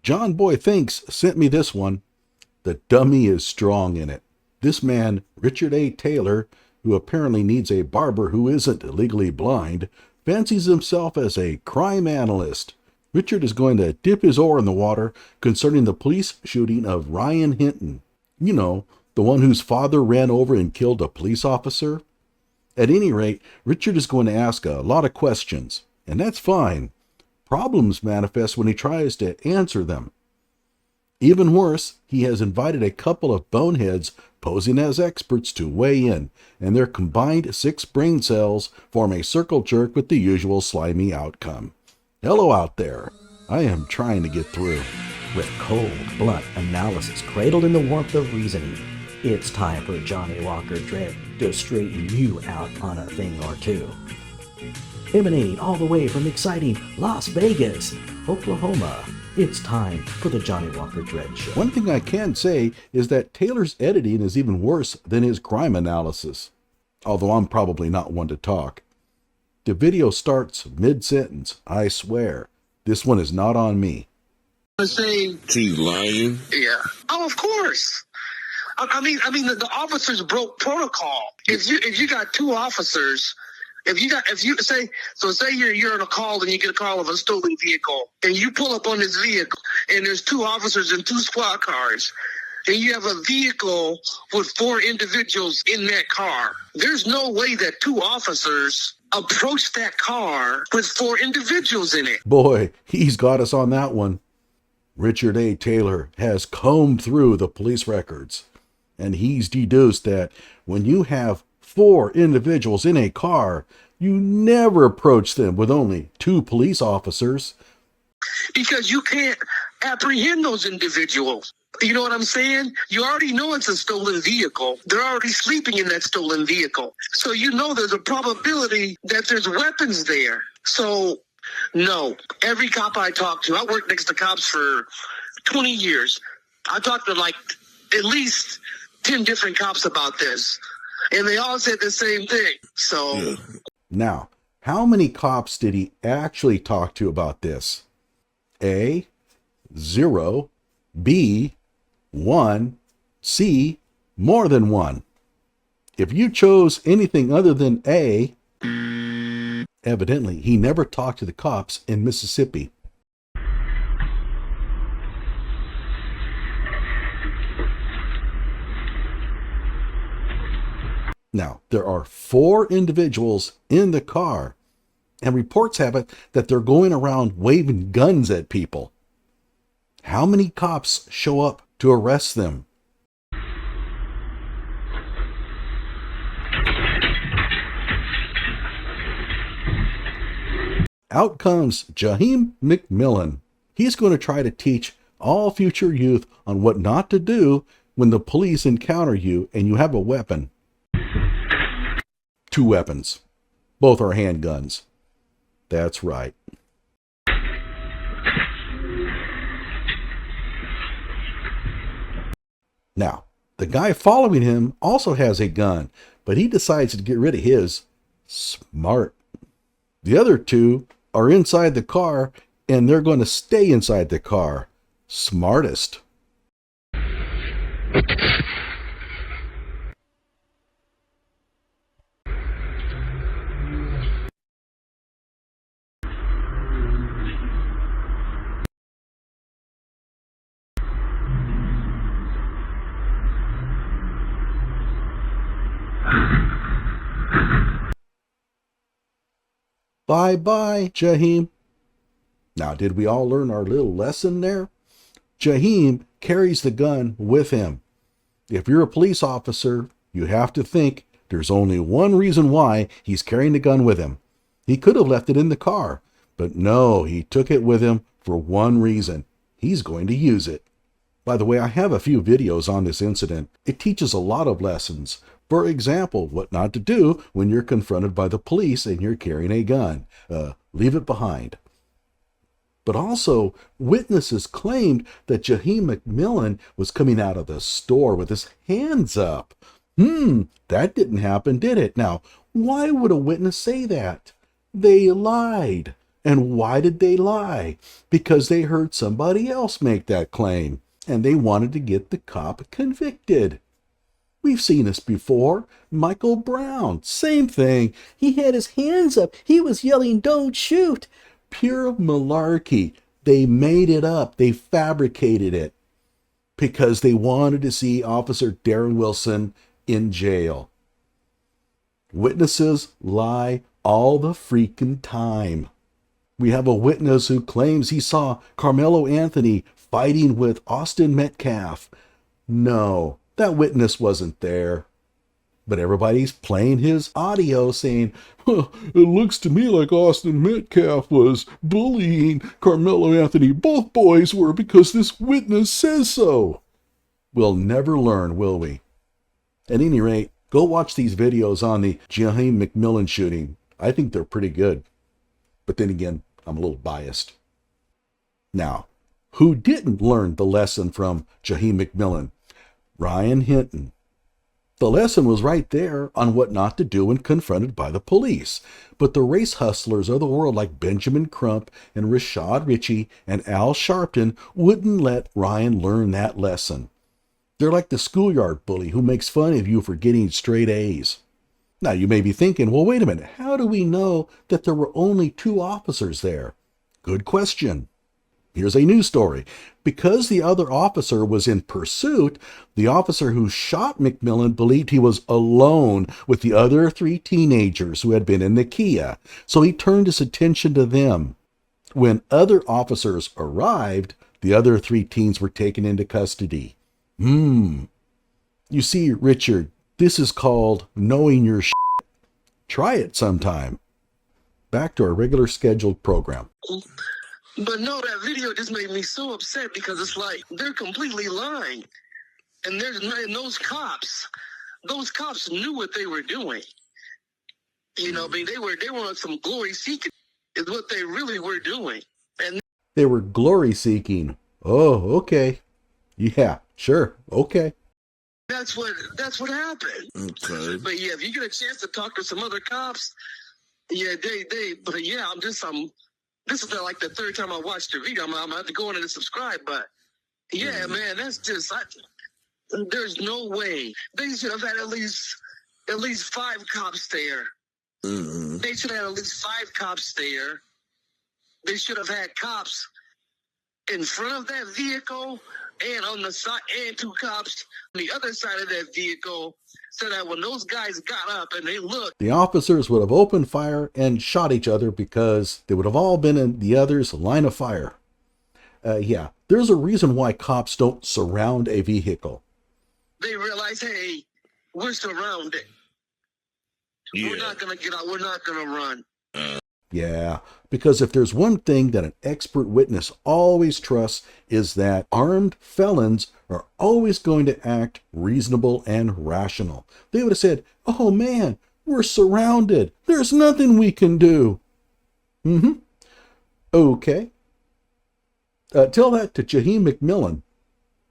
JohnBoyThinks sent me this one. The dummy is strong in it. This man, Richard A. Taylor, who apparently needs a barber who isn't legally blind, fancies himself as a crime analyst. Richard is going to dip his oar in the water concerning the police shooting of Ryan Hinton. You know, the one whose father ran over and killed a police officer. At any rate, Richard is going to ask a lot of questions, and that's fine. Problems manifest when he tries to answer them. Even worse, he has invited a couple of boneheads posing as experts to weigh in, and their combined 6 brain cells form a circle jerk with the usual slimy outcome. Hello out there. I am trying to get through. With cold, blunt analysis cradled in the warmth of reasoning, it's time for Johnny Walker Dread to straighten you out on a thing or two. Emanating all the way from exciting Las Vegas, Oklahoma, it's time for the Johnny Walker Dread Show. One thing I can say is that Taylor's editing is even worse than his crime analysis, although I'm probably not one to talk. The video starts mid-sentence, I swear. This one is not on me. She's lying? Yeah. Oh, of course. I mean, the officers broke protocol. If you got 2 officers, say you're on a call and you get a call of a stolen vehicle, and you pull up on this vehicle, and there's 2 officers and 2 squad cars, and you have a vehicle with 4 individuals in that car. There's no way that 2 officers approach that car with 4 individuals in it. Boy, he's got us on that one. Richard A. Taylor has combed through the police records, and he's deduced that when you have 4 individuals in a car, you never approach them with only 2 police officers. Because you can't apprehend those individuals. You know what I'm saying? You already know it's a stolen vehicle. They're already sleeping in that stolen vehicle. So you know there's a probability that there's weapons there. So, no. Every cop I talk to, I worked next to cops for 20 years. I talked to like at least 10 different cops about this. And they all said the same thing. So. Now, how many cops did he actually talk to about this? A, 0, B, 1, C, more than 1. If you chose anything other than A, evidently he never talked to the cops in Mississippi. Now, there are 4 individuals in the car, and reports have it that they're going around waving guns at people. How many cops show up to arrest them? Out comes Jaheim McMillan. He's going to try to teach all future youth on what not to do when the police encounter you and you have a weapon. 2 weapons. Both are handguns. That's right. Now, the guy following him also has a gun, but he decides to get rid of his. Smart. The other 2 are inside the car, and they're going to stay inside the car. Smartest. Bye-bye, Jaheim. Now, did we all learn our little lesson there? Jaheim carries the gun with him. If you're a police officer, you have to think there's only one reason why he's carrying the gun with him. He could have left it in the car, but no, he took it with him for one reason. He's going to use it. By the way, I have a few videos on this incident. It teaches a lot of lessons. For example, what not to do when you're confronted by the police and you're carrying a gun. Leave it behind. But also, witnesses claimed that Jaheim McMillan was coming out of the store with his hands up. That didn't happen, did it? Now, why would a witness say that? They lied. And why did they lie? Because they heard somebody else make that claim, and they wanted to get the cop convicted. We've seen this before. Michael Brown, same thing. He had his hands up. He was yelling, "Don't shoot." Pure malarkey. They made it up. They fabricated it because they wanted to see Officer Darren Wilson in jail. Witnesses lie all the freaking time. We have a witness who claims he saw Carmelo Anthony fighting with Austin Metcalf. No, that witness wasn't there. But everybody's playing his audio saying, "Well, it looks to me like Austin Metcalf was bullying Carmelo Anthony. Both boys were because this witness says so." We'll never learn, will we? At any rate, go watch these videos on the Jaheim McMillan shooting. I think they're pretty good. But then again, I'm a little biased. Now, who didn't learn the lesson from Jaheim McMillan? Ryan Hinton. The lesson was right there on what not to do when confronted by the police. But the race hustlers of the world like Benjamin Crump and Rashad Ritchie and Al Sharpton wouldn't let Ryan learn that lesson. They're like the schoolyard bully who makes fun of you for getting straight A's. Now you may be thinking, well, wait a minute, how do we know that there were only 2 officers there? Good question. Here's a news story. Because the other officer was in pursuit, the officer who shot McMillan believed he was alone with the other 3 teenagers who had been in the Kia, so he turned his attention to them. When other officers arrived, the other 3 teens were taken into custody. You see, Richard, this is called knowing your shit. Try it sometime. Back to our regular scheduled program. But no, that video just made me so upset because it's like they're completely lying. And those cops knew what they were doing. You know, I mean, they were on some glory seeking is what they really were doing. And they were glory seeking. Oh, okay. Yeah, sure. Okay. That's what happened. Okay. But yeah, if you get a chance to talk to some other cops, yeah, this is like the 3rd time I watched the video. I'm gonna have to go in and subscribe, but yeah, man, that's just there's no way. They should have had at least 5 cops there. Mm-hmm. They should have had at least 5 cops there. They should have had cops in front of that vehicle and on the side, and 2 cops on the other side of that vehicle, so that when those guys got up and they looked, the officers would have opened fire and shot each other because they would have all been in the other's line of fire. Yeah, there's a reason why cops don't surround a vehicle. They realize, hey, we're surrounded. Yeah. We're not going to get out. We're not going to run. Yeah, because if there's one thing that an expert witness always trusts is that armed felons are always going to act reasonable and rational. They would have said, "Oh man, we're surrounded. There's nothing we can do." Okay. Tell that to Jaheim McMillan.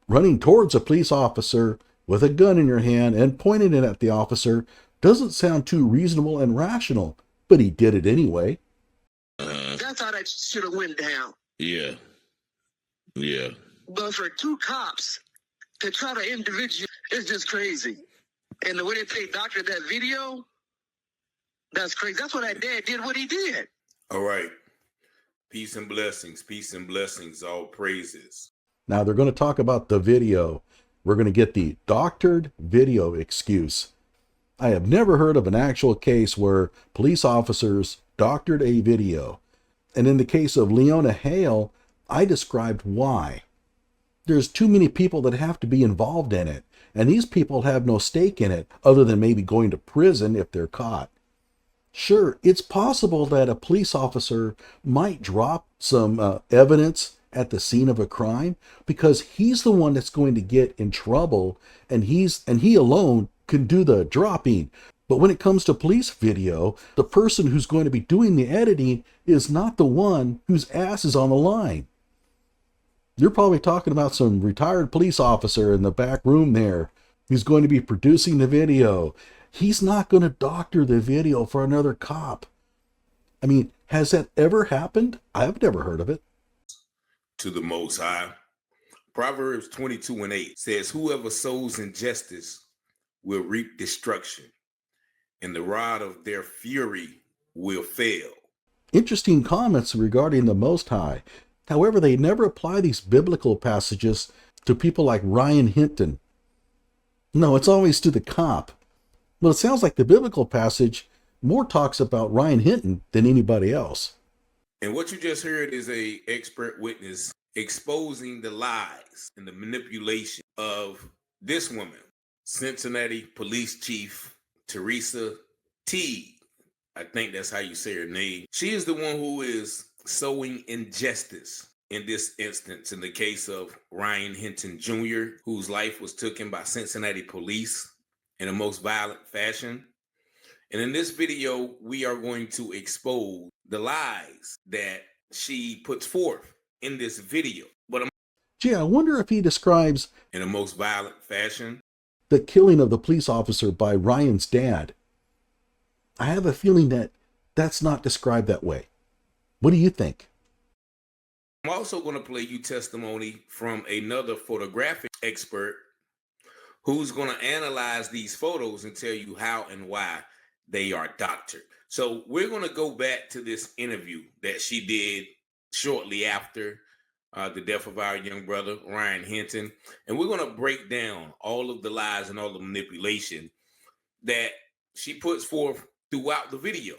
Running towards a police officer with a gun in your hand and pointing it at the officer doesn't sound too reasonable and rational, but he did it anyway. That's how that should have went down. Yeah. Yeah. But for 2 cops to try to individual, it's just crazy. And the way that they doctored that video, that's crazy. That's what that dad did, what he did. All right. Peace and blessings. Peace and blessings. All praises. Now they're going to talk about the video. We're going to get the doctored video excuse. I have never heard of an actual case where police officers doctored a video. And in the case of Leona Hale, I described why. There's too many people that have to be involved in it. And these people have no stake in it other than maybe going to prison if they're caught. Sure, it's possible that a police officer might drop some evidence at the scene of a crime because he's the one that's going to get in trouble, and he alone can do the dropping. But when it comes to police video, the person who's going to be doing the editing is not the one whose ass is on the line. You're probably talking about some retired police officer in the back room there who's going to be producing the video. He's not going to doctor the video for another cop. I mean, Has that ever happened? I've never heard of it. To the Most High. Proverbs 22:8 says, whoever sows injustice will reap destruction, and the rod of their fury will fail. Interesting comments regarding the Most High. However, they never apply these biblical passages to people like Ryan Hinton. No, it's always to the cop. Well, it sounds like the biblical passage more talks about Ryan Hinton than anybody else. And what you just heard is a expert witness exposing the lies and the manipulation of this woman, Cincinnati Police Chief Teresa T. I think that's how you say her name. She is the one who is sowing injustice in this instance, in the case of Ryan Hinton Jr., whose life was taken by Cincinnati police in the most violent fashion. And in this video, we are going to expose the lies that she puts forth in this video. But Gee, I wonder if he describes in the most violent fashion the killing of the police officer by Ryan's dad. I have a feeling that that's not described that way. What do you think? I'm also going to play you testimony from another photographic expert who's going to analyze these photos and tell you how and why they are doctored. So we're going to go back to this interview that she did shortly after the death of our young brother, Ryan Hinton. And we're going to break down all of the lies and all the manipulation that she puts forth throughout the video.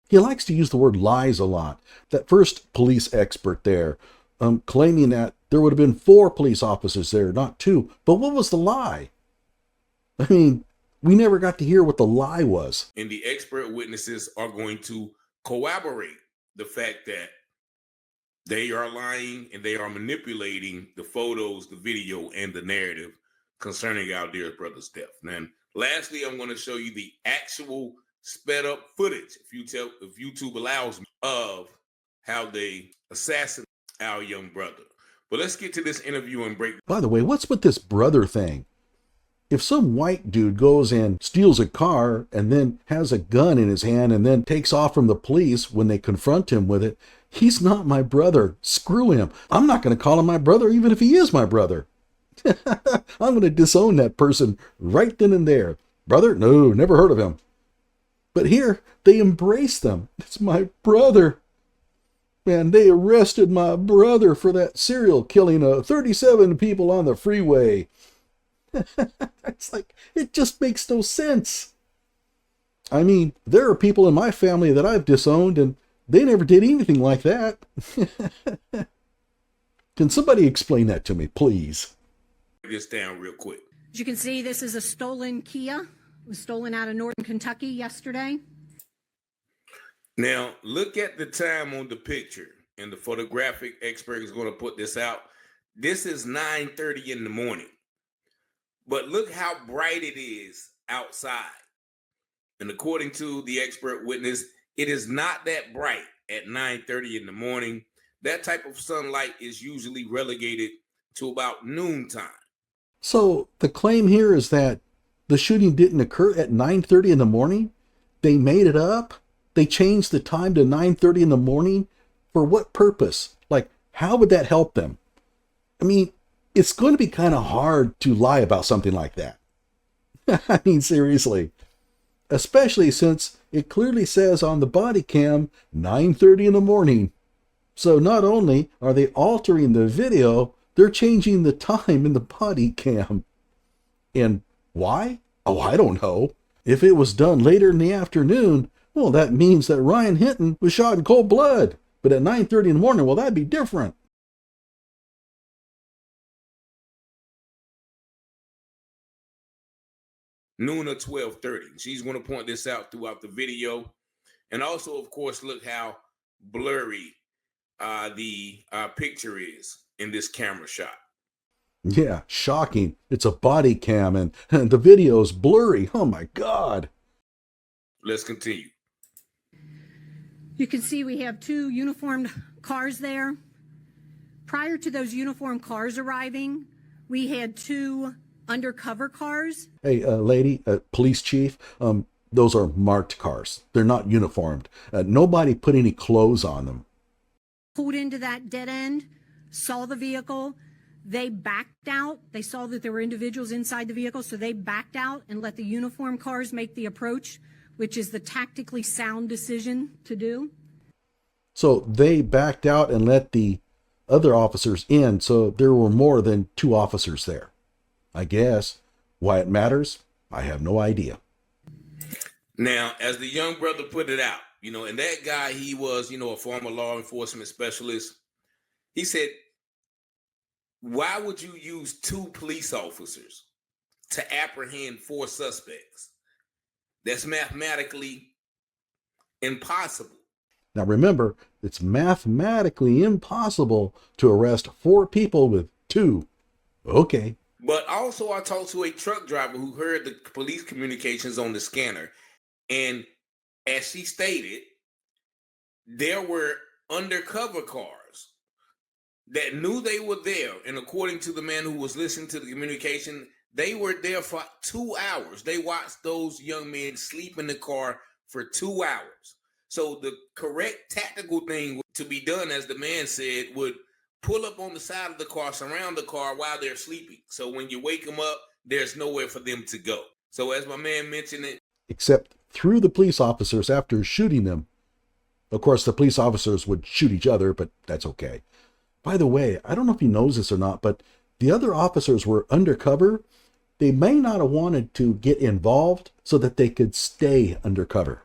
He likes to use the word lies a lot. That first police expert there, claiming that there would have been 4 police officers there, not 2. But what was the lie? I mean, we never got to hear what the lie was. And the expert witnesses are going to corroborate the fact that they are lying and they are manipulating the photos, the video, and the narrative concerning our dear brother's death. And lastly, I'm going to show you the actual sped up footage, if YouTube allows me, of how they assassinated our young brother. But let's get to this interview and break. By the way, what's with this brother thing? If some white dude goes and steals a car and then has a gun in his hand and then takes off from the police when they confront him with it, he's not my brother. Screw him. I'm not going to call him my brother even if he is my brother. I'm going to disown that person right then and there. Brother? No, never heard of him. But here, they embrace them. It's my brother. Man, they arrested my brother for that serial killing of 37 people on the freeway. It's like, it just makes no sense. I mean, there are people in my family that I've disowned and they never did anything like that. Can somebody explain that to me, please? Break this down real quick. As you can see, this is a stolen Kia. It was stolen out of Northern Kentucky yesterday. Now, look at the time on the picture, and the photographic expert is going to put this out. This is 9:30 in the morning. But look how bright it is outside. And according to the expert witness, it is not that bright at 9:30 in the morning. That type of sunlight is usually relegated to about noontime. So the claim here is that the shooting didn't occur at 9:30 in the morning? They made it up? They changed the time to 9:30 in the morning? For what purpose? Like, how would that help them? I mean, it's going to be kind of hard to lie about something like that. I mean, seriously. Especially since it clearly says on the body cam 9:30 in the morning. So not only are they altering the video, they're changing the time in the body cam. And why? Oh, I don't know. If it was done later in the afternoon, well, that means that Ryan Hinton was shot in cold blood. But at 9:30 in the morning, well, that'd be different. Noon or 12:30. She's going to point this out throughout the video. And also, of course, look how blurry the picture is in this camera shot. Yeah, shocking. It's a body cam and the video's blurry. Oh my God. Let's continue. You can see we have 2 uniformed cars there. Prior to those uniformed cars arriving, we had 2 undercover cars. Hey, lady, police chief, Those are marked cars. They're not uniformed. Nobody put any clothes on them. Pulled into that dead end, saw the vehicle. They backed out. They saw that there were individuals inside the vehicle, so they backed out and let the uniformed cars make the approach, which is the tactically sound decision to do. So they backed out and let the other officers in, so there were more than 2 officers there. I guess. Why it matters, I have no idea. Now, as the young brother put it out, and that guy, he was, a former law enforcement specialist. He said, why would you use 2 police officers to apprehend 4 suspects? That's mathematically impossible. Now remember, it's mathematically impossible to arrest 4 people with 2. Okay. But also I talked to a truck driver who heard the police communications on the scanner. And as she stated, there were undercover cars that knew they were there. And according to the man who was listening to the communication, they were there for 2 hours. They watched those young men sleep in the car for 2 hours. So the correct tactical thing to be done, as the man said, would pull up on the side of the car, surround the car while they're sleeping. So when you wake them up, there's nowhere for them to go. So as my man mentioned it. Except through the police officers after shooting them. Of course, the police officers would shoot each other, but that's okay. By the way, I don't know if he knows this or not, but the other officers were undercover. They may not have wanted to get involved so that they could stay undercover.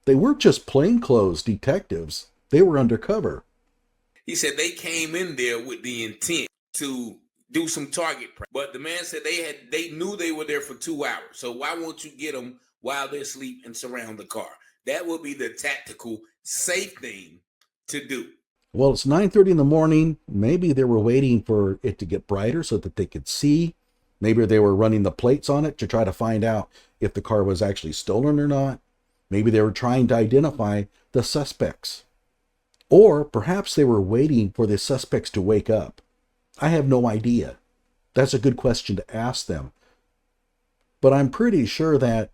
They weren't just plainclothes detectives. They were undercover. He said they came in there with the intent to do some target practice. But the man said they knew they were there for 2 hours. So why won't you get them while they're asleep and surround the car? That would be the tactical, safe thing to do. Well, it's 9:30 in the morning. Maybe they were waiting for it to get brighter so that they could see. Maybe they were running the plates on it to try to find out if the car was actually stolen or not. Maybe they were trying to identify the suspects. Or perhaps they were waiting for the suspects to wake up. I have no idea. That's a good question to ask them. But I'm pretty sure that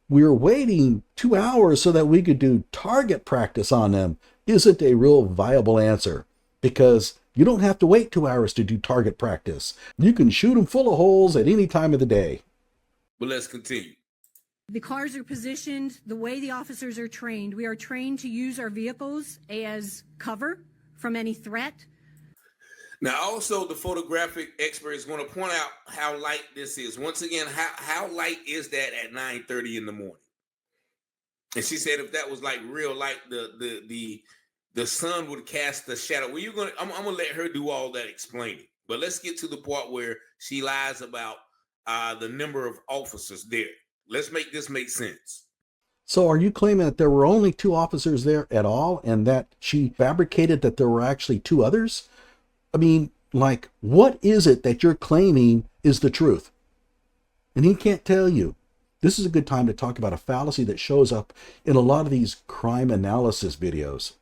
we were waiting 2 hours so that we could do target practice on them isn't a real viable answer, because you don't have to wait 2 hours to do target practice. You can shoot them full of holes at any time of the day. But let's continue. The cars are positioned the way the officers are trained. We are trained to use our vehicles as cover from any threat. Now, also, the photographic expert is going to point out how light this is. Once again, how light is that at 9:30 in the morning? And she said if that was like real light, the sun would cast the shadow. Well, I'm going to let her do all that explaining. But let's get to the part where she lies about the number of officers there. Let's make this make sense. So are you claiming that there were only 2 officers there at all and that she fabricated that there were actually 2 others? I mean, like, what is it that you're claiming is the truth? And he can't tell you. This is a good time to talk about a fallacy that shows up in a lot of these crime analysis videos.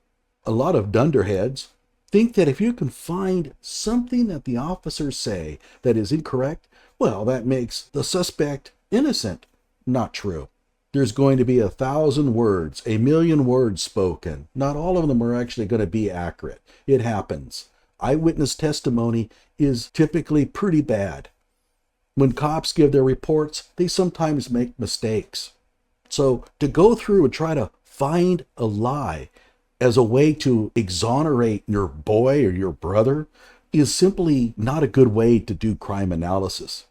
A lot of dunderheads think that if you can find something that the officers say that is incorrect, well, that makes the suspect innocent. Not true. There's going to be 1,000 words, 1,000,000 words spoken. Not all of them are actually going to be accurate. It happens. Eyewitness testimony is typically pretty bad. When cops give their reports, they sometimes make mistakes. So to go through and try to find a lie as a way to exonerate your boy or your brother is simply not a good way to do crime analysis.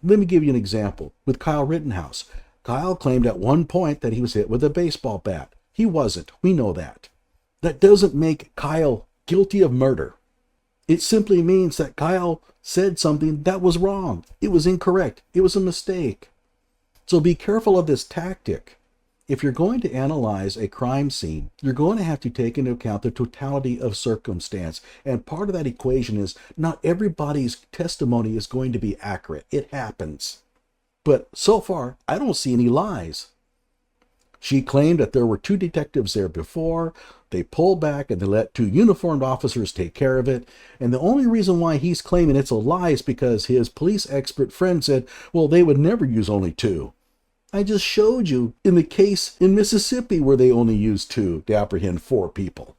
Let me give you an example with Kyle Rittenhouse. Kyle claimed at one point that he was hit with a baseball bat. He wasn't. We know that. That doesn't make Kyle guilty of murder. It simply means that Kyle said something that was wrong. It was incorrect. It was a mistake. So be careful of this tactic. If you're going to analyze a crime scene, you're going to have to take into account the totality of circumstance. And part of that equation is not everybody's testimony is going to be accurate. It happens. But so far, I don't see any lies. She claimed that there were 2 detectives there before. They pulled back and they let 2 uniformed officers take care of it. And the only reason why he's claiming it's a lie is because his police expert friend said, well, they would never use only 2. I just showed you in the case in Mississippi where they only used 2 to apprehend 4 people.